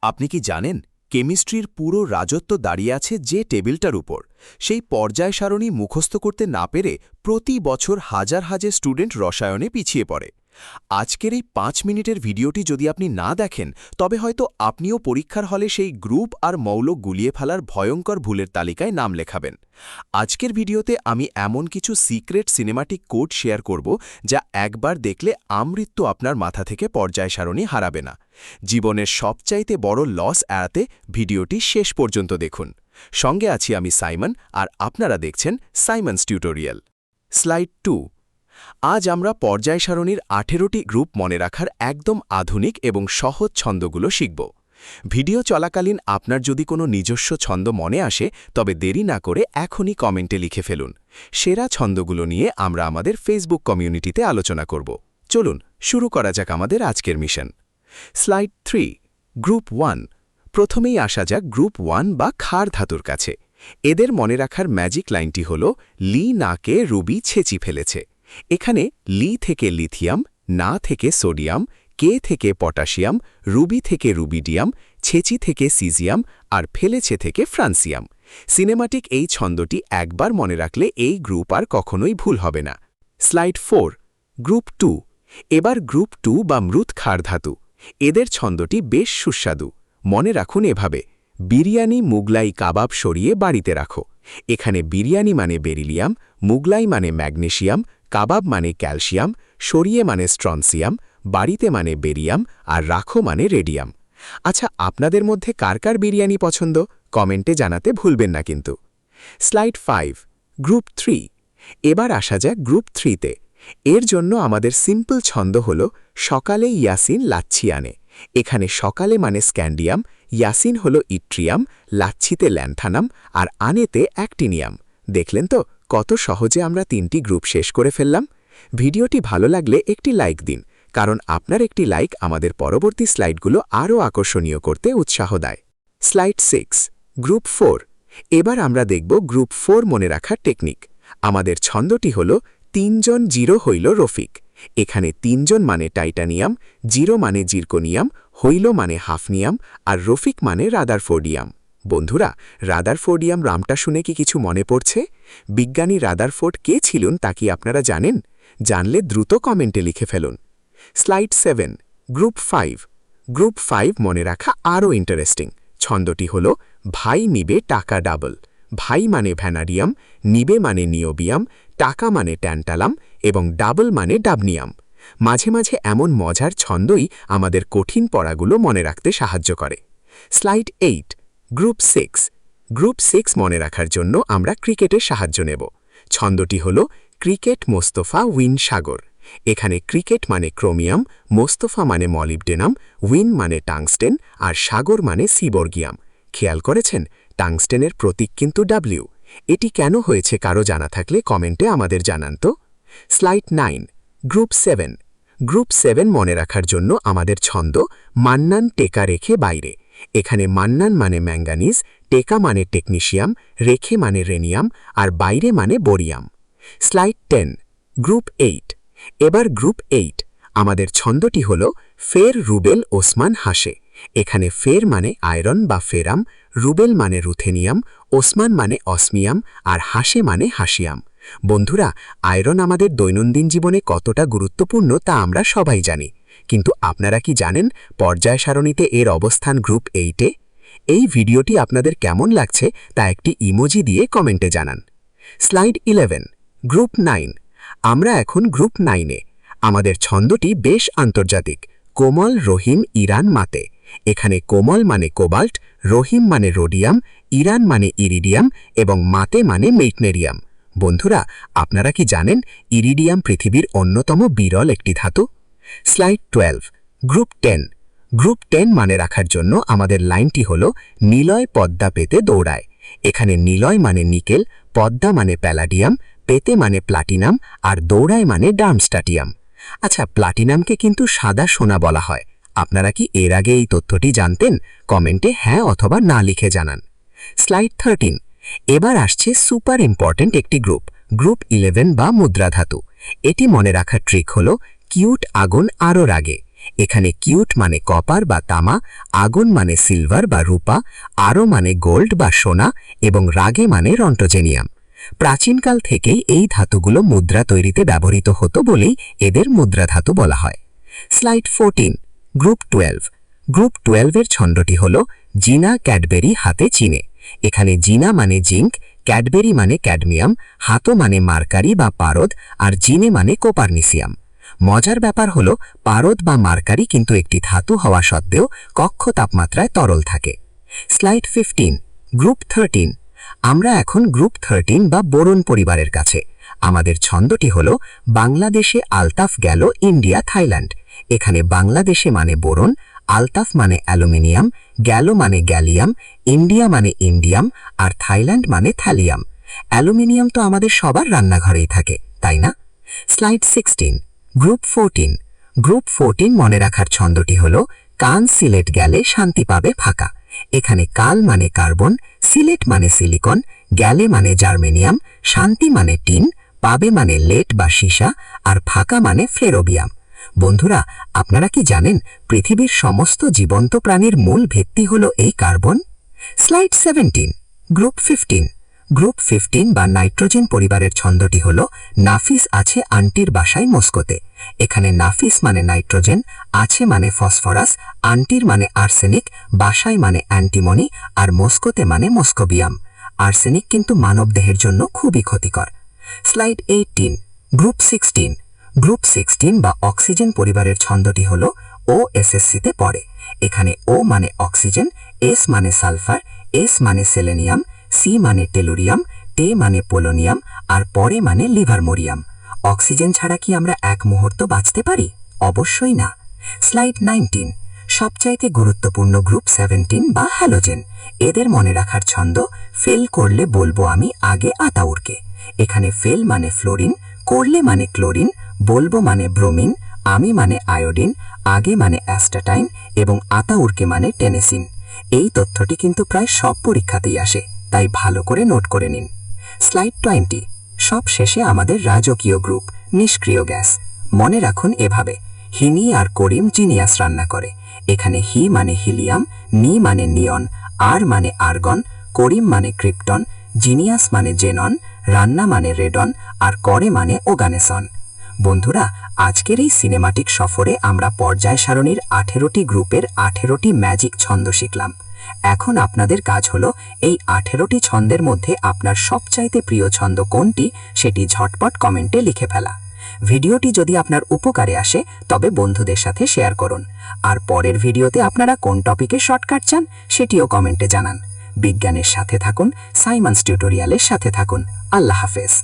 আপনি কি জানেন কেমিস্ট্রির পুরো রাজত্ব দাঁড়িয়ে আছে যে টেবিলটার উপর? সেই পর্যায় সারণী মুখস্থ করতে না পেরে প্রতি বছর হাজার হাজার স্টুডেন্ট রসায়নে পিছিয়ে পড়ে। আজকের এই 5 মিনিটের ভিডিওটি যদি আপনি না দেখেন, তবে হয়তো আপনিও পরীক্ষার হলে সেই গ্রুপ আর মৌল গুলিয়ে ফেলার ভয়ঙ্কর ভুলের তালিকায় নাম লেখাবেন। আজকের ভিডিওতে আমি এমন কিছু সিক্রেট সিনেমাটিক কোড শেয়ার করব যা একবার দেখলে আমৃত্যু আপনার মাথা থেকে পর্যায় সারণী হারাবে না। জীবনের সবচাইতে বড় লস এড়াতে ভিডিওটি শেষ পর্যন্ত দেখুন। সঙ্গে আছি আমি সাইমন, আর আপনারা দেখছেন সাইমনস টিউটোরিয়াল। স্লাইড 2। আজ আমরা পর্যায় সারণীর 18টি গ্রুপ মনে রাখার একদম আধুনিক এবং সহজ ছন্দগুলো শিখব। ভিডিও চলাকালীন আপনার যদি কোনো নিজস্ব ছন্দ মনে আসে, তবে দেরি না করে এখনই কমেন্টে লিখে ফেলুন। সেরা ছন্দগুলো নিয়ে আমরা আমাদের ফেসবুক কমিউনিটিতে আলোচনা করব। চলুন শুরু করা যাক আমাদের আজকের মিশন। স্লাইড 3। গ্রুপ 1। প্রথমেই আসা যাক গ্রুপ 1 বা ক্ষার ধাতুর কাছে। এদের মনে রাখার ম্যাজিক লাইনটি হল, লি নাকে রুবি ছেঁচি ফেলেছে। এখানে লি থেকে লিথিয়াম, না থেকে সোডিয়াম, কে থেকে পটাশিয়াম, রুবি থেকে রুবিডিয়াম, ছেঁচি থেকে সিজিয়াম, আর ফেলেছে থেকে ফ্রান্সিয়াম। সিনেমাটিক এই ছন্দটি একবার মনে রাখলে এই গ্রুপ আর কখনোই ভুল হবে না। স্লাইড 4। গ্রুপ 2। এবার গ্রুপ 2 বা মৃৎ ক্ষার ধাতু। এদের ছন্দটি বেশ সুস্বাদু। মনে রাখুন এভাবে: বিরিয়ানি মুগলাই কাবাব সরিয়ে বাড়িতে রাখো। এখানে বিরিয়ানি মানে বেরিলিয়াম, মুগলাই মানে ম্যাগনেসিয়াম, কাবাব মানে ক্যালসিয়াম, সরিয়ে মানে স্ট্রনসিয়াম, বাড়িতে মানে বেরিয়াম, আর রাখো মানে রেডিয়াম। আচ্ছা, আপনাদের মধ্যে কার কার বিরিয়ানি পছন্দ কমেন্টে জানাতে ভুলবেন না কিন্তু। স্লাইড 5। গ্রুপ 3। এবার আসা যাক গ্রুপ 3তে। এর জন্য আমাদের সিম্পল ছন্দ হল, সকালে ইয়াসিন লাচ্ছি আনে। এখানে সকালে মানে স্ক্যান্ডিয়াম, ইয়াসিন হল ইট্রিয়াম, লাচ্ছিতে ল্যান্থানাম, আর আনেতে অ্যাক্টিনিয়াম। দেখলেন তো কত সহজে আমরা 3টি গ্রুপ শেষ করে ফেললাম। ভিডিওটি ভালো লাগলে একটি লাইক দিন, কারণ আপনার একটি লাইক আমাদের পরবর্তী স্লাইডগুলো আরও আকর্ষণীয় করতে উৎসাহ দেয়। স্লাইড 6। গ্রুপ 4। এবার আমরা দেখব গ্রুপ 4 মনে রাখার টেকনিক। আমাদের ছন্দটি হল, 3 জন জিরো হইল রফিক। এখানে 3 জন মানে টাইটানিয়াম, জিরো মানে জিরকোনিয়াম, হইল মানে হাফনিয়াম, আর রফিক মানে রাদারফোর্ডিয়াম। বন্ধুরা, রাদারফোর্ডিয়াম নামটা শুনে কি কিছু মনে পড়ছে? বিজ্ঞানী রাদারফোর্ড কে ছিলেন তা কি আপনারা জানেন? জানলে দ্রুত কমেন্টে লিখে ফেলুন। স্লাইড 7। গ্রুপ 5। গ্রুপ 5 মনে রাখা আরও ইন্টারেস্টিং। ছন্দটি হল, ভাই নিবে টাকা ডাবল। ভাই মানে ভ্যানাডিয়াম, নিবে মানে নিওবিয়াম, টাকা মানে ট্যান্টালাম, এবং ডাবল মানে ডাবনিয়াম। মাঝে মাঝে এমন মজার ছন্দই আমাদের কঠিন পড়াগুলো মনে রাখতে সাহায্য করে। স্লাইড 8। গ্রুপ 6। গ্রুপ 6 মনে রাখার জন্য আমরা ক্রিকেটের সাহায্য নেব। ছন্দটি হল, ক্রিকেট মোস্তফা উইন সাগর। এখানে ক্রিকেট মানে ক্রোমিয়াম, মোস্তফা মানে মলিবডেনাম, উইন মানে টাংস্টেন, আর সাগর মানে সিবর্গিয়াম। খেয়াল করেছেন, টাংস্টেনের প্রতীক কিন্তু ডাব্লিউ। এটি কেন হয়েছে কারো জানা থাকলে কমেন্টে আমাদের জানান তো। স্লাইড 9। গ্রুপ 7। গ্রুপ 7 মনে রাখার জন্য আমাদের ছন্দ, মান্নান টেকা রেখে বাইরে। এখানে মান্নান মানে ম্যাঙ্গানিজ, টেকা মানে টেকনিশিয়াম, রেখে মানে রেনিয়াম, আর বাইরে মানে বোরিয়াম। স্লাইড 10। গ্রুপ 8। এবার গ্রুপ 8। আমাদের ছন্দটি হল, ফের রুবেল ওসমান হাসে। এখানে ফের মানে আয়রন বা ফেরাম, রুবেল মানে রুথেনিয়াম, ওসমান মানে অসমিয়াম, আর হাসে মানে হাসিয়াম। বন্ধুরা, আয়রন আমাদের দৈনন্দিন জীবনে কতটা গুরুত্বপূর্ণ তা আমরা সবাই জানি, কিন্তু আপনারা কি জানেন পর্যায় সারণীতে এর অবস্থান গ্রুপ 8-এ? এই ভিডিওটি আপনাদের কেমন লাগছে তা একটি ইমোজি দিয়ে কমেন্টে জানান। স্লাইড 11। গ্রুপ 9। আমরা এখন গ্রুপ 9-এ। আমাদের ছন্দটি বেশ আন্তর্জাতিক। কোমল রহিম ইরান মাতে। এখানে কোমল মানে কোবাল্ট, রহিম মানে রোডিয়াম, ইরান মানে ইরিডিয়াম, এবং মাতে মানে মেইটনেরিয়াম। বন্ধুরা, আপনারা কি জানেন ইরিডিয়াম পৃথিবীর অন্যতম বিরল একটি ধাতু? স্লাইড 12। গ্রুপ 10। গ্রুপ 10 মানে রাখার জন্য আমাদের লাইনটি হল, নিলয় পদ্মা পেতে দৌড়ায়। এখানে নিলয় মানে নিকেল, পদ্মা মানে প্যালাডিয়াম, পেতে মানে প্লাটিনাম, আর দৌড়ায় মানে ডার্মস্টাটিয়াম। আচ্ছা, প্লাটিনামকে কিন্তু সাদা সোনা বলা হয়। আপনারা কি এর আগে এই তথ্যটি জানতেন? কমেন্টে হ্যাঁ অথবা না লিখে জানান। স্লাইড 13। এবার আসছে সুপার ইম্পর্ট্যান্ট একটি গ্রুপ, গ্রুপ 11 বা মুদ্রা ধাতু। এটি মনে রাখার ট্রিক হল, কিউট আগুন আরও রাগে। এখানে কিউট মানে কপার বা তামা, আগুন মানে সিলভার বা রূপা, আরো মানে গোল্ড বা সোনা এবং রাগে মানে রন্টোজেনিয়াম। প্রাচীনকাল থেকেই এই ধাতুগুলো মুদ্রা তৈরিতে ব্যবহৃত হতো বলেই এদের মুদ্রা ধাতু বলা হয়। Slide 14, group 12। গ্রুপ 12 এর ছন্দটি হল জিনা ক্যাডবেরি হাতে চিনে। এখানে জিনা মানে জিঙ্ক, ক্যাডবেরি মানে ক্যাডমিয়াম, হাতো মানে মার্কারি বা পারদ, আর জিনে মানে কোপারনিসিয়াম। মজার ব্যাপার হলো পারদ বা মার্কারি কিন্তু একটি ধাতু হওয়া সত্ত্বেও কক্ষ তাপমাত্রায় তরল থাকে। Slide 15, group 13। আমরা এখন গ্রুপ 13 বা বোরন পরিবারের কাছে। আমাদের ছন্দটি হল বাংলাদেশে আলতাফ গেল ইন্ডিয়া থাইল্যান্ড। এখানে বাংলাদেশে মানে বোরন, আলতাফ মানে অ্যালুমিনিয়াম, গেল মানে গ্যালিয়াম, ইন্ডিয়া মানে ইন্ডিয়াম, আর থাইল্যান্ড মানে থ্যালিয়াম। অ্যালুমিনিয়াম তো আমাদের সবার রান্নাঘরেই থাকে, তাই না? Slide 16, group 14। গ্রুপ 14 মনে রাখার ছন্দটি হল কান সিলেট গেলে শান্তি পাবে ফাঁকা। এখানে কাল মানে কার্বন, সিলেট মানে সিলিকন, গ্যালে মানে জার্মেনিয়াম, শান্তি মানে টিন, পাবে মানে লেট বা সীসা, আর ফাঁকা মানে ফ্লেরোবিয়াম। বন্ধুরা, আপনারা কি জানেন পৃথিবীর সমস্ত জীবন্ত প্রাণীর মূল ভিত্তি হল এই কার্বন? Slide 17, group 15। গ্রুপ 15 বা নাইট্রোজেন পরিবারের ছন্দটি হল নাফিস আছে আন্টির বাসায় মস্কোতে। এখানে নাফিস মানে নাইট্রোজেন, আছে মানে ফসফরাস, আন্টির মানে আর্সেনিক, বাসায় মানে অ্যান্টিমনি, আর মস্কোতে মানে মস্কোবিয়াম। আর্সেনিক কিন্তু মানবদেহের জন্য খুবই ক্ষতিকর। Slide 18, group 16। গ্রুপ 16 বা অক্সিজেন পরিবারের ছন্দটি হল OSSC-তে পড়ে। এখানে O মানে অক্সিজেন, S মানে সালফার, S মানে সেলেনিয়াম, C মানে টেলুরিয়াম, টে মানে পোলোনিয়াম, আর পরে মানে লিভারমোরিয়াম। অক্সিজেন ছাড়া কি আমরা এক মুহূর্ত বাঁচতে পারি? অবশ্যই না। স্লাইড 19, সবচাইতে গুরুত্বপূর্ণ গ্রুপ 17 বা হ্যালোজেন। এদের মনে রাখার ছন্দ ফেল করলে বলবো আমি আগে আতাউরকে। এখানে ফেল মানে ফ্লোরিন, করলে মানে ক্লোরিন, বলবো মানে ব্রোমিন, আমি মানে আয়োডিন, আগে মানে অ্যাস্টাটাইন এবং আতাউরকে মানে টেনেসিন। এই তথ্যটি কিন্তু প্রায় সব পরীক্ষাতেই আসে, তাই ভালো করে নোট করে নিন। স্লাইড 20, সব শেষে আমাদের রাজকীয় গ্রুপ নিষ্ক্রিয় গ্যাস। মনে রাখুন এভাবে, হিনি আর করিম জিনিয়াস রান্না করে। এখানে হি মানে হিলিয়াম, নি মানে নিয়ন, আর মানে আর্গন, করিম মানে ক্রিপ্টন, জিনিয়াস মানে জেনন, রান্না মানে রেডন, আর করে মানে ওগানেসন। বন্ধুরা, আজকের এই সিনেমাটিক সফরে আমরা পর্যায় সারণীর 18টি গ্রুপের 18টি ম্যাজিক ছন্দ শিখলাম। এখন আপনাদের কাজ হলো এই 18টি ছন্দের মধ্যে আপনার সবচাইতে প্রিয় ছন্দ কোনটি সেটি ঝটপট কমেন্টে লিখে ফেলা। ভিডিওটি যদি আপনার উপকারে আসে তবে বন্ধুদের সাথে শেয়ার করুন। আর পরের ভিডিওতে আপনারা কোন টপিকে শর্টকাট চান সেটিও কমেন্টে জানান। বিজ্ঞানের সাথে থাকুন, সাইমন্স টিউটোরিয়ালের সাথে থাকুন। আল্লাহ হাফেজ।